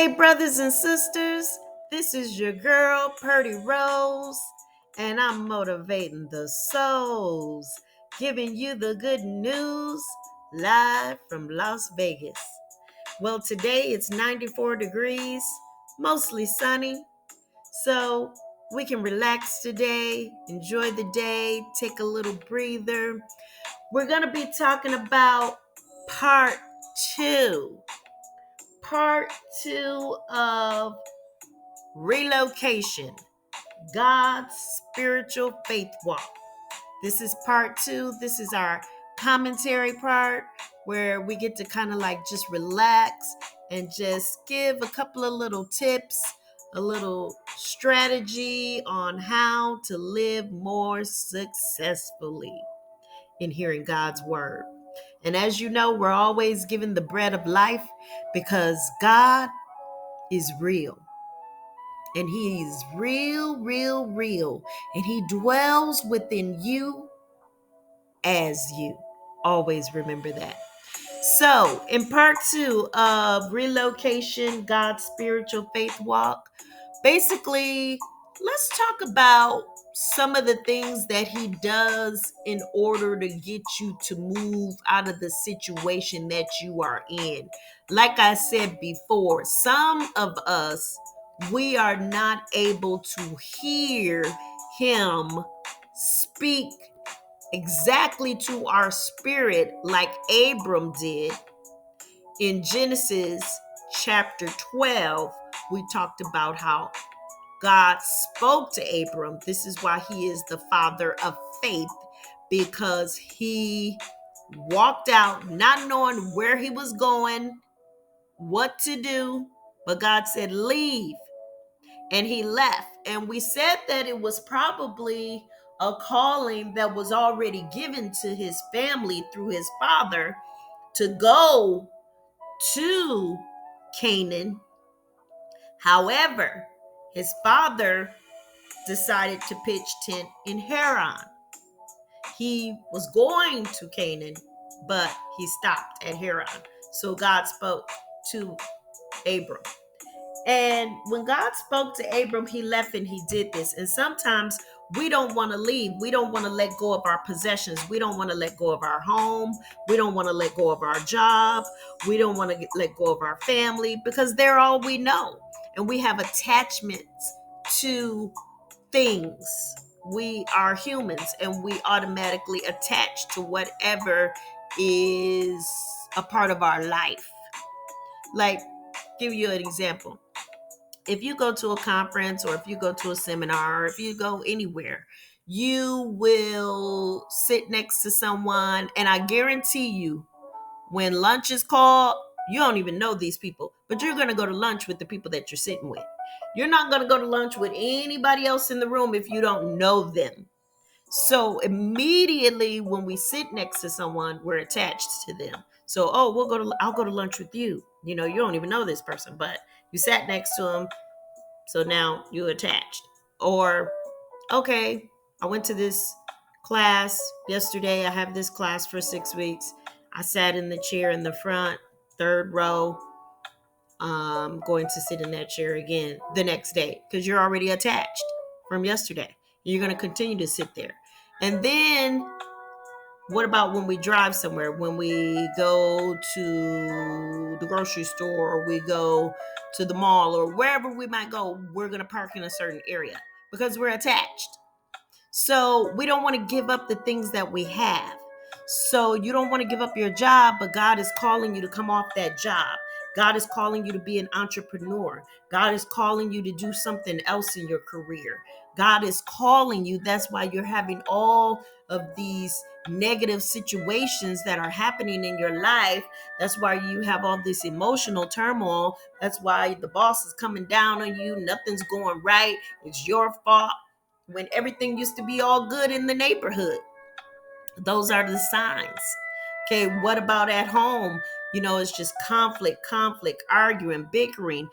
Hey, brothers and sisters, this is your girl, Purdy Rose, and I'm motivating the souls, giving you the good news live from Las Vegas. Well, today it's 94 degrees, mostly sunny, so we can relax today, enjoy the day, take a little breather. We're going to be talking about part two part two of Relocation, God's Spiritual Faith Walk. This is part two. This is our commentary part where we get to kind of like just relax and just give a couple of little tips, a little strategy on how to live more successfully in hearing God's word. And as you know, we're always given the bread of life because God is real. And he is real, real, real. And he dwells within you as you. Always remember that. So, in part two of Relocation, God's Spiritual Faith Walk, basically, let's talk about some of the things that he does in order to get you to move out of the situation that you are in. Like I said before, some of us, we are not able to hear him speak exactly to our spirit like Abram did. In Genesis chapter 12, we talked about how God spoke to Abram. This is why he is the father of faith, because he walked out not knowing where he was going, what to do, but God said, leave. And he left. And we said that it was probably a calling that was already given to his family through his father to go to Canaan. However, his father decided to pitch tent in Haran. He was going to Canaan, but he stopped at Haran. So God spoke to Abram. And when God spoke to Abram, he left and he did this. And sometimes we don't want to leave. We don't want to let go of our possessions. We don't want to let go of our home. We don't want to let go of our job. We don't want to let go of our family because they're all we know. And we have attachments to things. We are humans and we automatically attach to whatever is a part of our life. Like, give you an example. If you go to a conference or if you go to a seminar or if you go anywhere, you will sit next to someone, and I guarantee you, when lunch is called, you don't even know these people, but you're going to go to lunch with the people that you're sitting with. You're not going to go to lunch with anybody else in the room if you don't know them. So immediately when we sit next to someone, we're attached to them. So, I'll go to lunch with you. You know, you don't even know this person, but you sat next to them. So now you're attached. Or, okay, I went to this class yesterday. I have this class for 6 weeks. I sat in the chair in the front, third row. I'm going to sit in that chair again the next day because you're already attached from yesterday. You're going to continue to sit there. And then what about when we drive somewhere, when we go to the grocery store or we go to the mall or wherever we might go, we're going to park in a certain area because we're attached. So we don't want to give up the things that we have. So you don't want to give up your job, but God is calling you to come off that job. God is calling you to be an entrepreneur. God is calling you to do something else in your career. God is calling you. That's why you're having all of these negative situations that are happening in your life. That's why you have all this emotional turmoil. That's why the boss is coming down on you. Nothing's going right. It's your fault. When everything used to be all good in the neighborhood. Those are the signs. Okay, what about at home? You know, it's just conflict, arguing, bickering,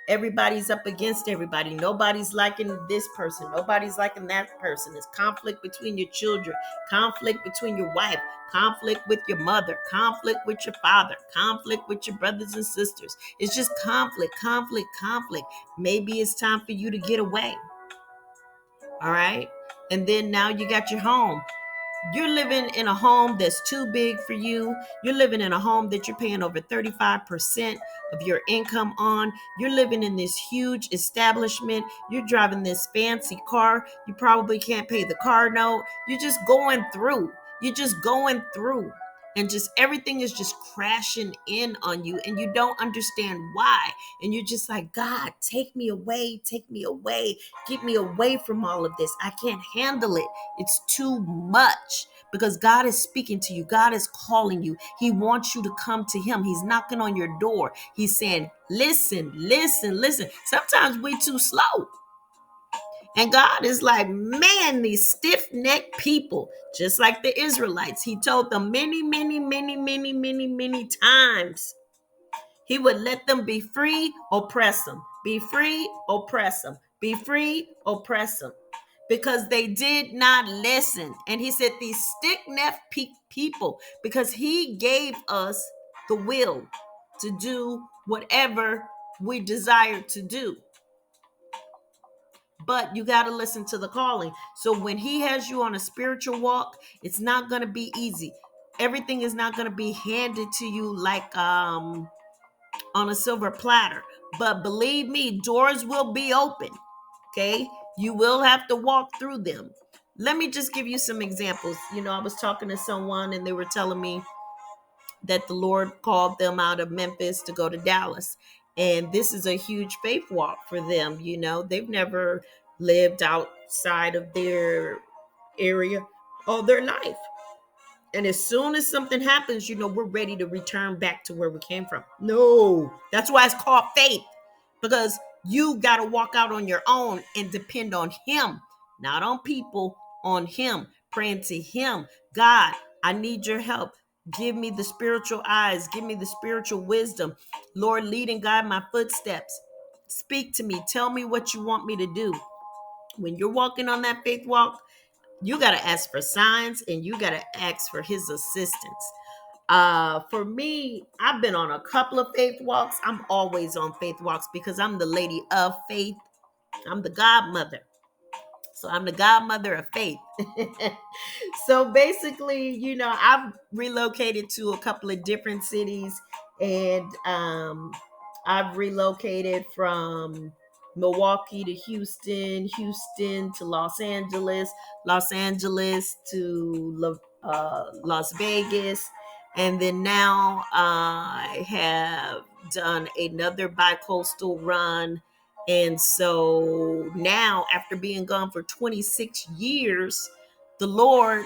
Everybody's up against everybody. Nobody's liking this person. Nobody's liking that person. It's conflict between your children, conflict between your wife, conflict with your mother, conflict with your father, conflict with your brothers and sisters. It's just conflict, conflict, conflict. Maybe it's time for you to get away. All right. And then now you got your home. You're living in a home that's too big for you. You're living in a home that you're paying over 35% of your income on. You're living in this huge establishment. You're driving this fancy car. You probably can't pay the car note. You're just going through. You're just going through. And just everything is just crashing in on you, and you don't understand why. And you're just like, God, take me away, get me away from all of this. I can't handle it. It's too much, because God is speaking to you. God is calling you. He wants you to come to him. He's knocking on your door. He's saying, listen, listen, listen. Sometimes we too slow. And God is like, man, these stiff-necked people, just like the Israelites, he told them many, many, many, many, many, many times, he would let them be free, oppress them. Be free, oppress them. Be free, oppress them. Because they did not listen. And he said, these stiff-necked people, because he gave us the will to do whatever we desire to do. But you got to listen to the calling. So when he has you on a spiritual walk, it's not going to be easy. Everything is not going to be handed to you like on a silver platter. But believe me, doors will be open. Okay? You will have to walk through them. Let me just give you some examples. I was talking to someone and they were telling me that the Lord called them out of Memphis to go to Dallas. And this is a huge faith walk for them. They've never lived outside of their area all their life. And as soon as something happens, we're ready to return back to where we came from. No, that's why it's called faith, because you got to walk out on your own and depend on him, not on people, on him, praying to him. God, I need your help. Give me the spiritual eyes. Give me the spiritual wisdom. Lord, lead and guide my footsteps. Speak to me. Tell me what you want me to do. When you're walking on that faith walk, you got to ask for signs and you got to ask for his assistance. For me, I've been on a couple of faith walks. I'm always on faith walks because I'm the lady of faith. I'm the godmother. So I'm the godmother of faith. So basically, I've relocated to a couple of different cities, and I've relocated from Milwaukee to Houston, Houston to Los Angeles, Los Angeles to Las Vegas. And then now I have done another bi-coastal run. And so now, after being gone for 26 years, the Lord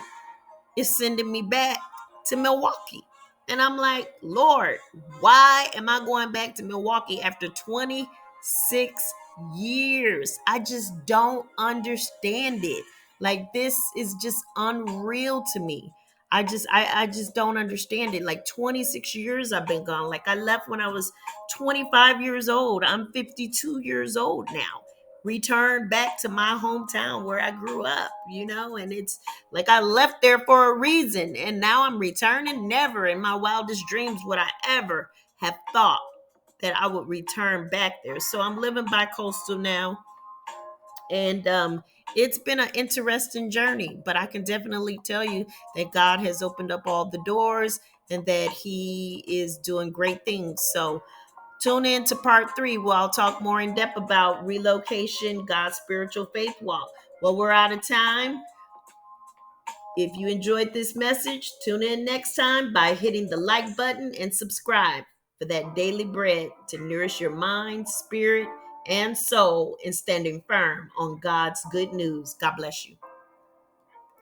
is sending me back to Milwaukee. And I'm like, Lord, why am I going back to Milwaukee after 26 years? I just don't understand it. Like, this is just unreal to me. I just don't understand it. Like, 26 years I've been gone. Like, I left when I was 25 years old. I'm 52 years old now. Returned back to my hometown where I grew up, and it's like I left there for a reason, and now I'm returning. Never in my wildest dreams would I ever have thought that I would return back there. So I'm living bi-coastal now, and it's been an interesting journey, but I can definitely tell you that God has opened up all the doors and that he is doing great things. So tune in to part 3 where I'll talk more in depth about relocation, God's spiritual faith walk. Well, we're out of time. If you enjoyed this message, tune in next time by hitting the like button and subscribe for that daily bread to nourish your mind, spirit, and soul in standing firm on God's good news. God bless you.